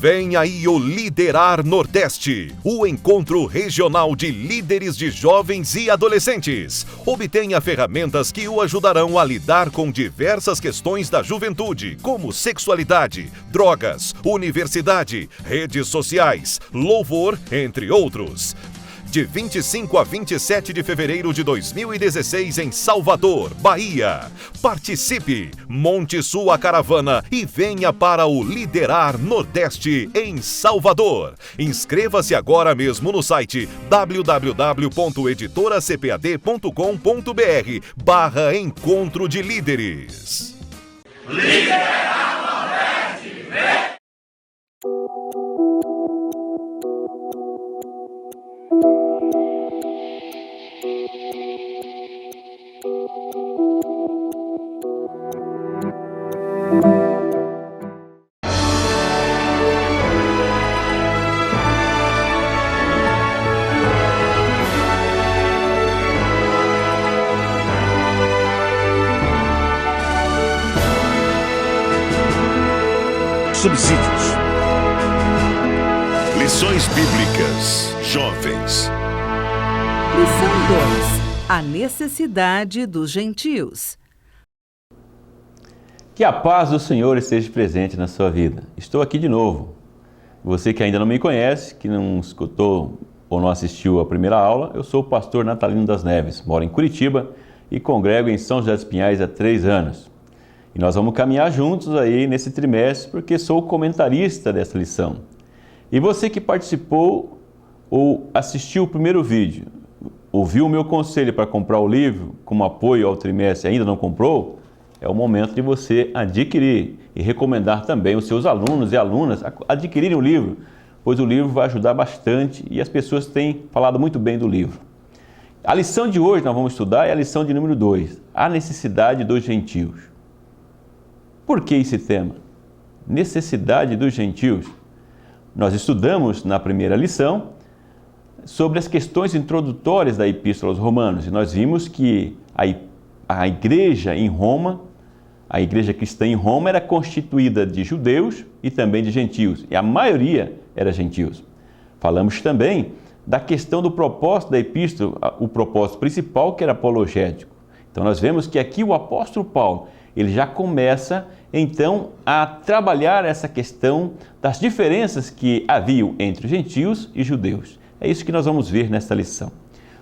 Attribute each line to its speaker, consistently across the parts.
Speaker 1: Vem aí o Liderar Nordeste, o encontro regional de líderes de jovens e adolescentes. Obtenha ferramentas que o ajudarão a lidar com diversas questões da juventude, como sexualidade, drogas, universidade, redes sociais, louvor, entre outros. De 25 a 27 de fevereiro de 2016 em Salvador, Bahia. Participe, monte sua caravana e venha para o Liderar Nordeste em Salvador. Inscreva-se agora mesmo no site www.editoracpad.com.br/encontro de líderes.
Speaker 2: Liderar Nordeste, vem!
Speaker 1: Subsídios. Lições bíblicas. Jovens.
Speaker 3: Lição 2. A necessidade dos gentios.
Speaker 4: Que a paz do Senhor esteja presente na sua vida. Estou aqui de novo. Você que ainda não me conhece, que não escutou ou não assistiu à primeira aula, eu sou o pastor Natalino das Neves, moro em Curitiba e congrego em São José dos Pinhais há 3 anos. E nós vamos caminhar juntos aí nesse trimestre, porque sou o comentarista dessa lição. E você que participou ou assistiu o primeiro vídeo, ouviu o meu conselho para comprar o livro como apoio ao trimestre e ainda não comprou, é o momento de você adquirir e recomendar também os seus alunos e alunas a adquirirem o livro, pois o livro vai ajudar bastante e as pessoas têm falado muito bem do livro. A lição de hoje nós vamos estudar é a lição de número 2, a necessidade dos gentios. Por que esse tema? Necessidade dos gentios. Nós estudamos na primeira lição sobre as questões introdutórias da Epístola aos Romanos e nós vimos que a igreja em Roma, a igreja cristã em Roma era constituída de judeus e também de gentios, e a maioria era gentios. Falamos também da questão do propósito da epístola, o propósito principal que era apologético. Então nós vemos que aqui o apóstolo Paulo, ele já começa então a trabalhar essa questão das diferenças que haviam entre gentios e judeus. É isso que nós vamos ver nesta lição.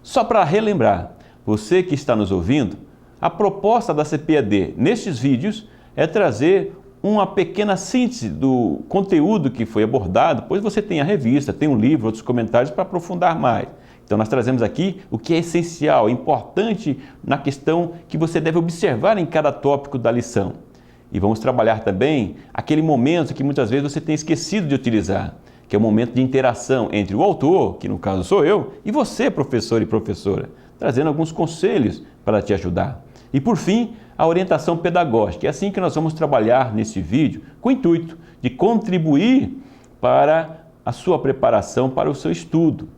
Speaker 4: Só para relembrar, você que está nos ouvindo, a proposta da CPAD nestes vídeos é trazer uma pequena síntese do conteúdo que foi abordado, pois você tem a revista, tem um livro, outros comentários para aprofundar mais. Então nós trazemos aqui o que é essencial, importante na questão que você deve observar em cada tópico da lição. E vamos trabalhar também aquele momento que muitas vezes você tem esquecido de utilizar, que é o momento de interação entre o autor, que no caso sou eu, e você, professor e professora, trazendo alguns conselhos para te ajudar. E por fim, a orientação pedagógica. É assim que nós vamos trabalhar nesse vídeo, com o intuito de contribuir para a sua preparação para o seu estudo.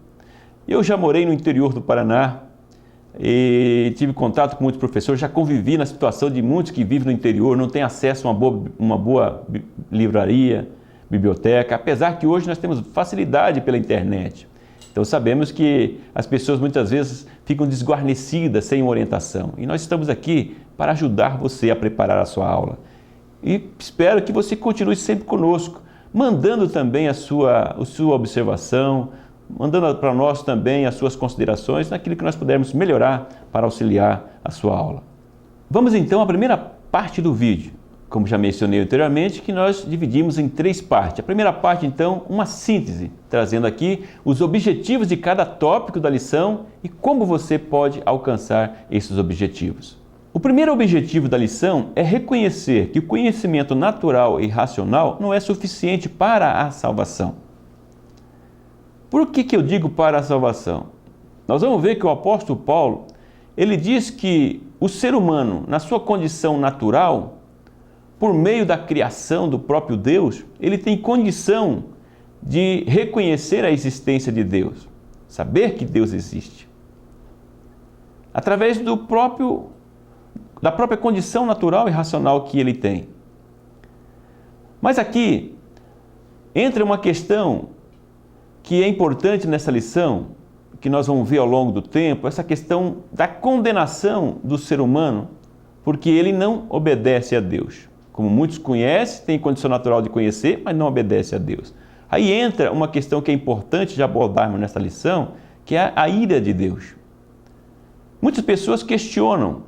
Speaker 4: Eu já morei no interior do Paraná e tive contato com muitos professores, já convivi na situação de muitos que vivem no interior, não têm acesso a uma boa livraria, biblioteca, apesar que hoje nós temos facilidade pela internet. Então sabemos que as pessoas muitas vezes ficam desguarnecidas, sem orientação. E nós estamos aqui para ajudar você a preparar a sua aula. E espero que você continue sempre conosco, mandando também a sua observação, mandando para nós também as suas considerações naquilo que nós pudermos melhorar para auxiliar a sua aula. Vamos então à primeira parte do vídeo, como já mencionei anteriormente, que nós dividimos em 3 partes. A primeira parte então, uma síntese, trazendo aqui os objetivos de cada tópico da lição e como você pode alcançar esses objetivos. O primeiro objetivo da lição é reconhecer que o conhecimento natural e racional não é suficiente para a salvação. Por que eu digo para a salvação? Nós vamos ver que o apóstolo Paulo, ele diz que o ser humano, na sua condição natural, por meio da criação do próprio Deus, ele tem condição de reconhecer a existência de Deus, saber que Deus existe. Através da própria condição natural e racional que ele tem. Mas aqui, entra uma questão que é importante nessa lição, que nós vamos ver ao longo do tempo, essa questão da condenação do ser humano, porque ele não obedece a Deus. Como muitos conhecem, tem condição natural de conhecer, mas não obedece a Deus. Aí entra uma questão que é importante de abordarmos nessa lição, que é a ira de Deus. Muitas pessoas questionam,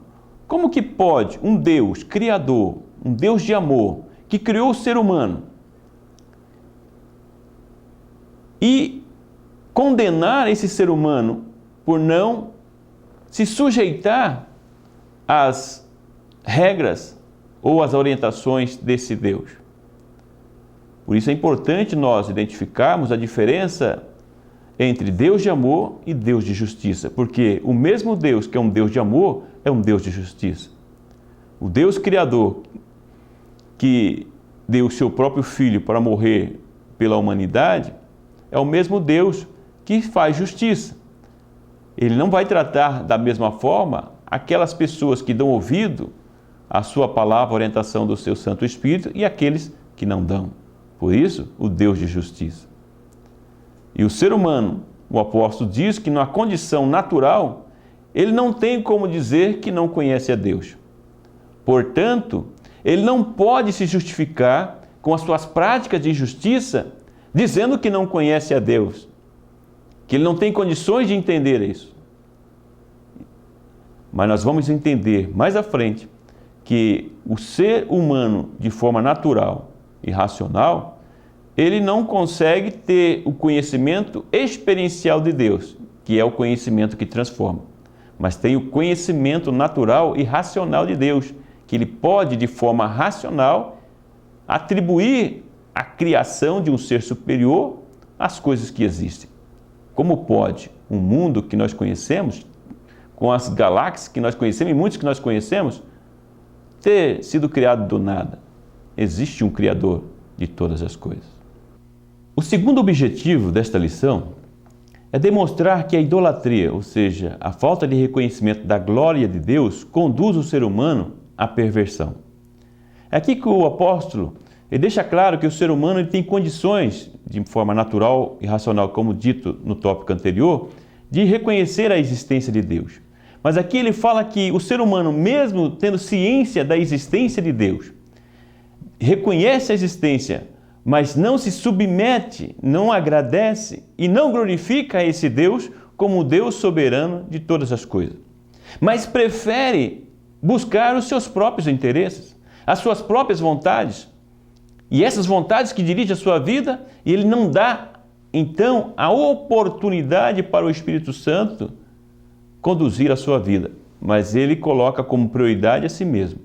Speaker 4: como que pode um Deus criador, um Deus de amor, que criou o ser humano, e condenar esse ser humano por não se sujeitar às regras ou às orientações desse Deus. Por isso é importante nós identificarmos a diferença entre Deus de amor e Deus de justiça, porque o mesmo Deus que é um Deus de amor é um Deus de justiça. O Deus Criador que deu o seu próprio Filho para morrer pela humanidade é o mesmo Deus que faz justiça. Ele não vai tratar da mesma forma aquelas pessoas que dão ouvido à sua palavra, a orientação do seu Santo Espírito, e aqueles que não dão. Por isso, o Deus de justiça. E o ser humano, o apóstolo diz que na condição natural, ele não tem como dizer que não conhece a Deus. Portanto, ele não pode se justificar com as suas práticas de justiça, dizendo que não conhece a Deus, que ele não tem condições de entender isso. Mas nós vamos entender mais à frente que o ser humano, de forma natural e racional, ele não consegue ter o conhecimento experiencial de Deus, que é o conhecimento que transforma, mas tem o conhecimento natural e racional de Deus, que ele pode, de forma racional, atribuir a criação de um ser superior às coisas que existem. Como pode um mundo que nós conhecemos, com as galáxias que nós conhecemos e muitos que nós conhecemos, ter sido criado do nada? Existe um Criador de todas as coisas. O segundo objetivo desta lição é demonstrar que a idolatria, ou seja, a falta de reconhecimento da glória de Deus, conduz o ser humano à perversão. É aqui que o apóstolo ele deixa claro que o ser humano ele tem condições, de forma natural e racional, como dito no tópico anterior, de reconhecer a existência de Deus. Mas aqui ele fala que o ser humano, mesmo tendo ciência da existência de Deus, reconhece a existência, mas não se submete, não agradece e não glorifica a esse Deus como o Deus soberano de todas as coisas. Mas prefere buscar os seus próprios interesses, as suas próprias vontades. E essas vontades que dirigem a sua vida, ele não dá, então, a oportunidade para o Espírito Santo conduzir a sua vida. Mas ele coloca como prioridade a si mesmo.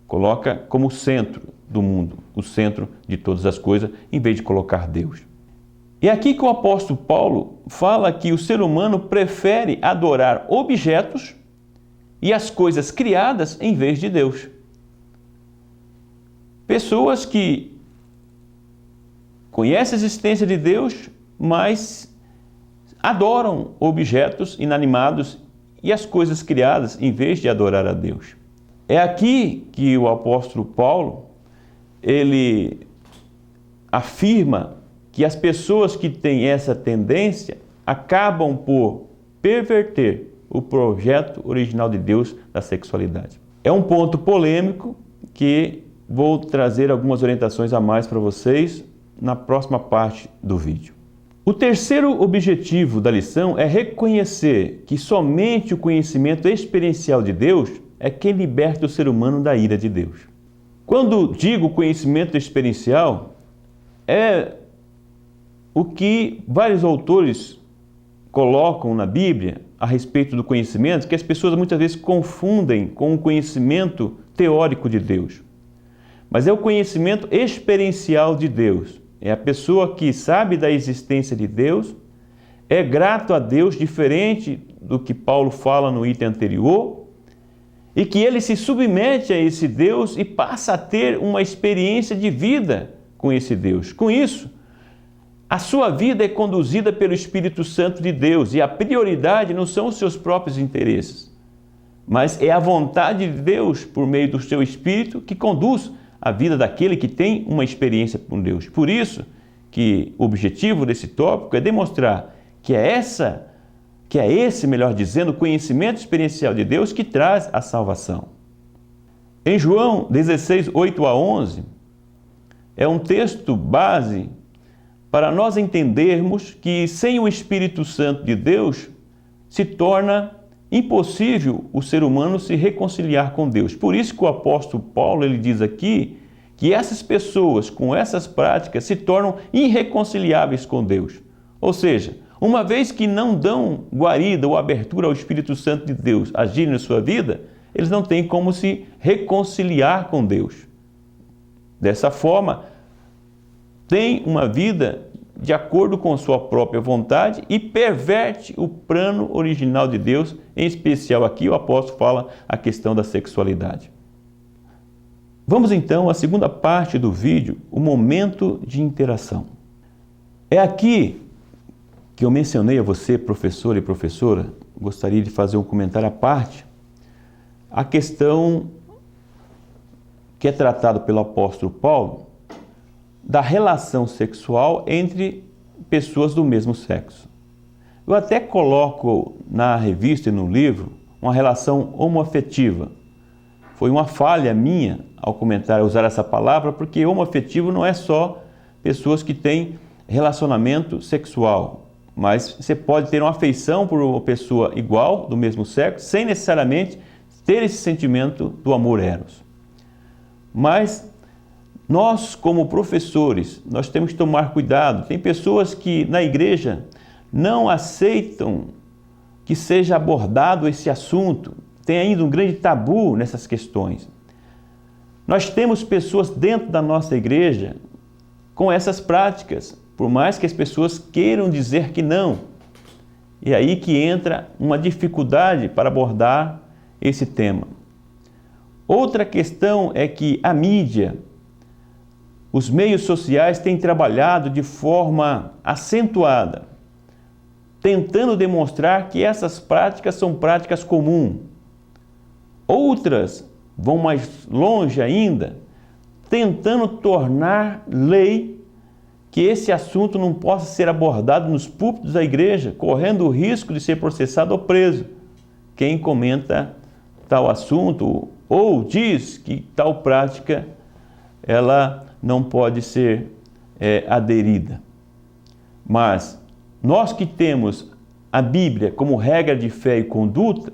Speaker 4: Coloca como centro do mundo, o centro de todas as coisas, em vez de colocar Deus. E aqui que o apóstolo Paulo fala que o ser humano prefere adorar objetos e as coisas criadas em vez de Deus. Pessoas que conhecem a existência de Deus, mas adoram objetos inanimados e as coisas criadas em vez de adorar a Deus. É aqui que o apóstolo Paulo ele afirma que as pessoas que têm essa tendência acabam por perverter o projeto original de Deus da sexualidade. É um ponto polêmico que vou trazer algumas orientações a mais para vocês na próxima parte do vídeo. O terceiro objetivo da lição é reconhecer que somente o conhecimento experiencial de Deus é quem liberta o ser humano da ira de Deus. Quando digo conhecimento experiencial, é o que vários autores colocam na Bíblia a respeito do conhecimento, que as pessoas muitas vezes confundem com o conhecimento teórico de Deus. Mas é o conhecimento experiencial de Deus. É a pessoa que sabe da existência de Deus, é grato a Deus, diferente do que Paulo fala no item anterior, e que ele se submete a esse Deus e passa a ter uma experiência de vida com esse Deus. Com isso, a sua vida é conduzida pelo Espírito Santo de Deus e a prioridade não são os seus próprios interesses, mas é a vontade de Deus por meio do seu Espírito que conduz a vida daquele que tem uma experiência com Deus. Por isso que o objetivo desse tópico é demonstrar que é esse, melhor dizendo, o conhecimento experiencial de Deus que traz a salvação. Em João 16, 8 a 11, é um texto base para nós entendermos que sem o Espírito Santo de Deus se torna impossível o ser humano se reconciliar com Deus. Por isso que o apóstolo Paulo ele diz aqui que essas pessoas com essas práticas se tornam irreconciliáveis com Deus. Ou seja, uma vez que não dão guarida ou abertura ao Espírito Santo de Deus agir na sua vida, eles não têm como se reconciliar com Deus. Dessa forma, tem uma vida de acordo com sua própria vontade e perverte o plano original de Deus, em especial aqui o apóstolo fala a questão da sexualidade. Vamos então à segunda parte do vídeo, o momento de interação. É aqui que eu mencionei a você, professor e professora, gostaria de fazer um comentário à parte, a questão que é tratada pelo apóstolo Paulo, da relação sexual entre pessoas do mesmo sexo. Eu até coloco na revista e no livro uma relação homoafetiva. Foi uma falha minha ao comentar, usar essa palavra, porque homoafetivo não é só pessoas que têm relacionamento sexual, mas você pode ter uma afeição por uma pessoa igual, do mesmo sexo, sem necessariamente ter esse sentimento do amor eros. Mas nós, como professores, nós temos que tomar cuidado. Tem pessoas que na igreja não aceitam que seja abordado esse assunto. Tem ainda um grande tabu nessas questões. Nós temos pessoas dentro da nossa igreja com essas práticas, por mais que as pessoas queiram dizer que não. E aí que entra uma dificuldade para abordar esse tema. Outra questão é que a mídia, os meios sociais têm trabalhado de forma acentuada, tentando demonstrar que essas práticas são práticas comuns. Outras vão mais longe ainda, tentando tornar lei que esse assunto não possa ser abordado nos púlpitos da igreja, correndo o risco de ser processado ou preso. Quem comenta tal assunto ou diz que tal prática ela não pode ser aderida. Mas nós que temos a Bíblia como regra de fé e conduta,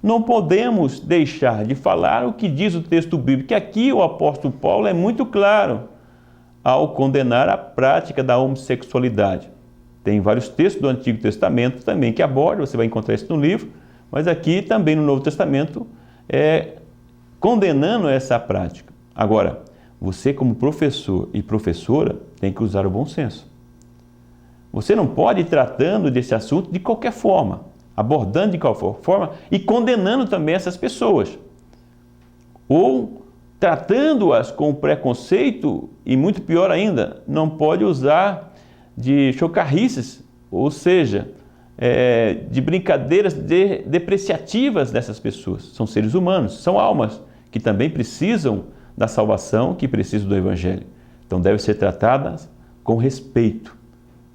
Speaker 4: não podemos deixar de falar o que diz o texto bíblico, que aqui o apóstolo Paulo é muito claro ao condenar a prática da homossexualidade. Tem vários textos do Antigo Testamento também que abordam, você vai encontrar isso no livro, mas aqui também no Novo Testamento condenando essa prática. Agora, você como professor e professora tem que usar o bom senso. Você não pode ir tratando desse assunto de qualquer forma, abordando de qualquer forma e condenando também essas pessoas. Ou tratando-as com preconceito e, muito pior ainda, não pode usar de chocarrices, ou seja, de brincadeiras depreciativas dessas pessoas. São seres humanos, são almas que também precisam da salvação, que precisam do Evangelho. Então devem ser tratadas com respeito.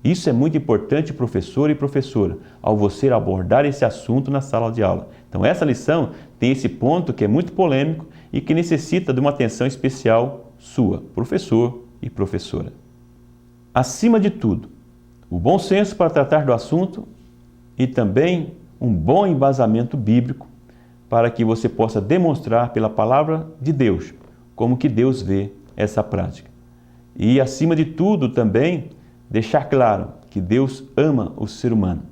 Speaker 4: Isso é muito importante, professor e professora, ao você abordar esse assunto na sala de aula. Então essa lição tem esse ponto que é muito polêmico e que necessita de uma atenção especial sua, professor e professora. Acima de tudo, o bom senso para tratar do assunto e também um bom embasamento bíblico para que você possa demonstrar pela palavra de Deus como que Deus vê essa prática. E acima de tudo também deixar claro que Deus ama o ser humano.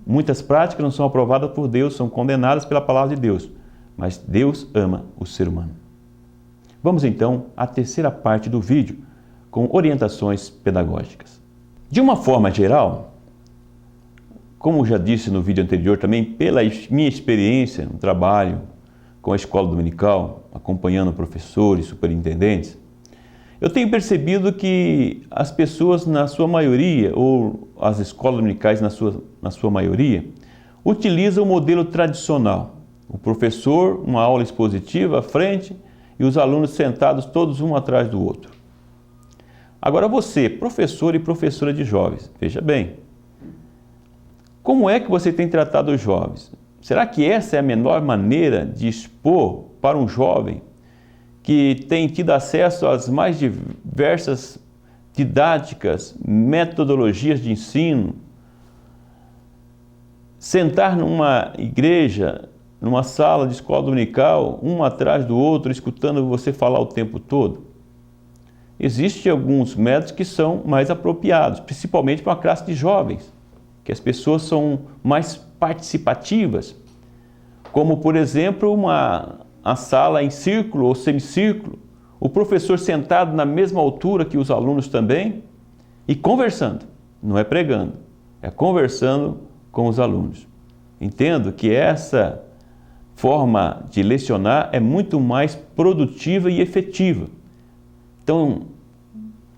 Speaker 4: Muitas práticas não são aprovadas por Deus, são condenadas pela palavra de Deus, mas Deus ama o ser humano. Vamos então à terceira parte do vídeo, com orientações pedagógicas. De uma forma geral, como já disse no vídeo anterior também, pela minha experiência no trabalho com a escola dominical, acompanhando professores, superintendentes, eu tenho percebido que as pessoas, na sua maioria, ou as escolas dominicais, na sua maioria, utilizam o modelo tradicional. O professor, uma aula expositiva à frente e os alunos sentados todos um atrás do outro. Agora você, professor e professora de jovens, veja bem, como é que você tem tratado os jovens? Será que essa é a melhor maneira de expor para um jovem que tem tido acesso às mais diversas didáticas, metodologias de ensino, sentar numa igreja, numa sala de escola dominical, um atrás do outro, escutando você falar o tempo todo? Existem alguns métodos que são mais apropriados, principalmente para uma classe de jovens, que as pessoas são mais participativas, como, por exemplo, a sala em círculo ou semicírculo, o professor sentado na mesma altura que os alunos também e conversando, não é pregando, é conversando com os alunos. Entendo que essa forma de lecionar é muito mais produtiva e efetiva. Então,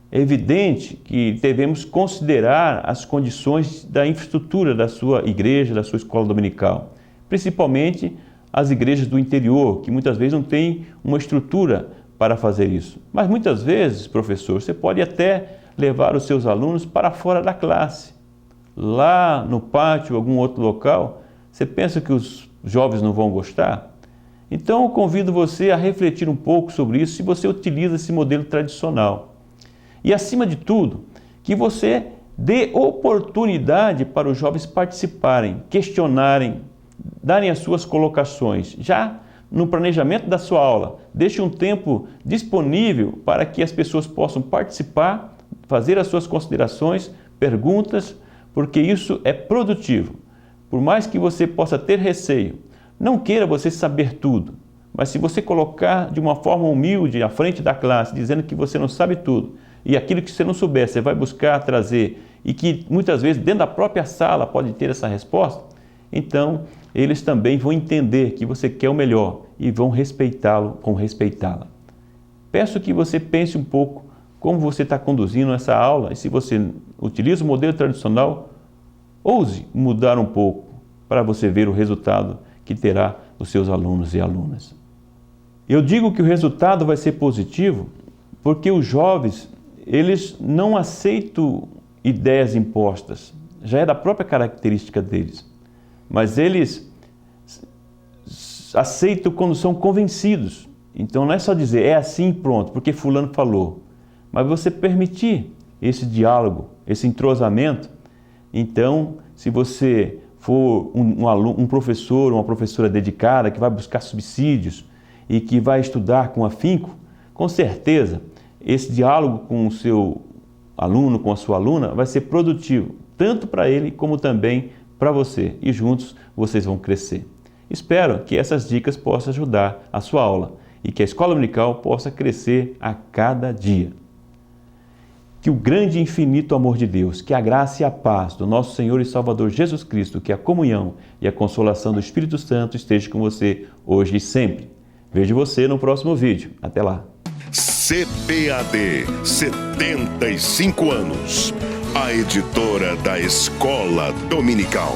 Speaker 4: é evidente que devemos considerar as condições da infraestrutura da sua igreja, da sua escola dominical, principalmente as igrejas do interior, que muitas vezes não têm uma estrutura para fazer isso. Mas muitas vezes, professor, você pode até levar os seus alunos para fora da classe, lá no pátio, algum outro local. Você pensa que os jovens não vão gostar? Então eu convido você a refletir um pouco sobre isso se você utiliza esse modelo tradicional. E acima de tudo, que você dê oportunidade para os jovens participarem, questionarem, darem as suas colocações. Já no planejamento da sua aula, deixe um tempo disponível para que as pessoas possam participar, fazer as suas considerações, perguntas, porque isso é produtivo. Por mais que você possa ter receio, não queira você saber tudo, mas se você colocar de uma forma humilde à frente da classe, dizendo que você não sabe tudo, e aquilo que você não souber, você vai buscar trazer, e que muitas vezes dentro da própria sala pode ter essa resposta, então eles também vão entender que você quer o melhor e vão respeitá-lo com respeitá-la. Peço que você pense um pouco como você está conduzindo essa aula, e se você utiliza o modelo tradicional, ouse mudar um pouco para você ver o resultado que terá os seus alunos e alunas. Eu digo que o resultado vai ser positivo porque os jovens, eles não aceitam ideias impostas, já é da própria característica deles, mas eles aceitam quando são convencidos. Então não é só dizer, é assim e pronto, porque fulano falou, mas você permitir esse diálogo, esse entrosamento. Então, se você for um professor, uma professora dedicada, que vai buscar subsídios e que vai estudar com afinco, com certeza, esse diálogo com o seu aluno, com a sua aluna, vai ser produtivo, tanto para ele como também para você. E juntos vocês vão crescer. Espero que essas dicas possam ajudar a sua aula e que a Escola Dominical possa crescer a cada dia. Que o grande e infinito amor de Deus, que a graça e a paz do nosso Senhor e Salvador Jesus Cristo, que a comunhão e a consolação do Espírito Santo esteja com você hoje e sempre. Vejo você no próximo vídeo. Até lá.
Speaker 1: CPAD, 75 anos. A editora da Escola Dominical.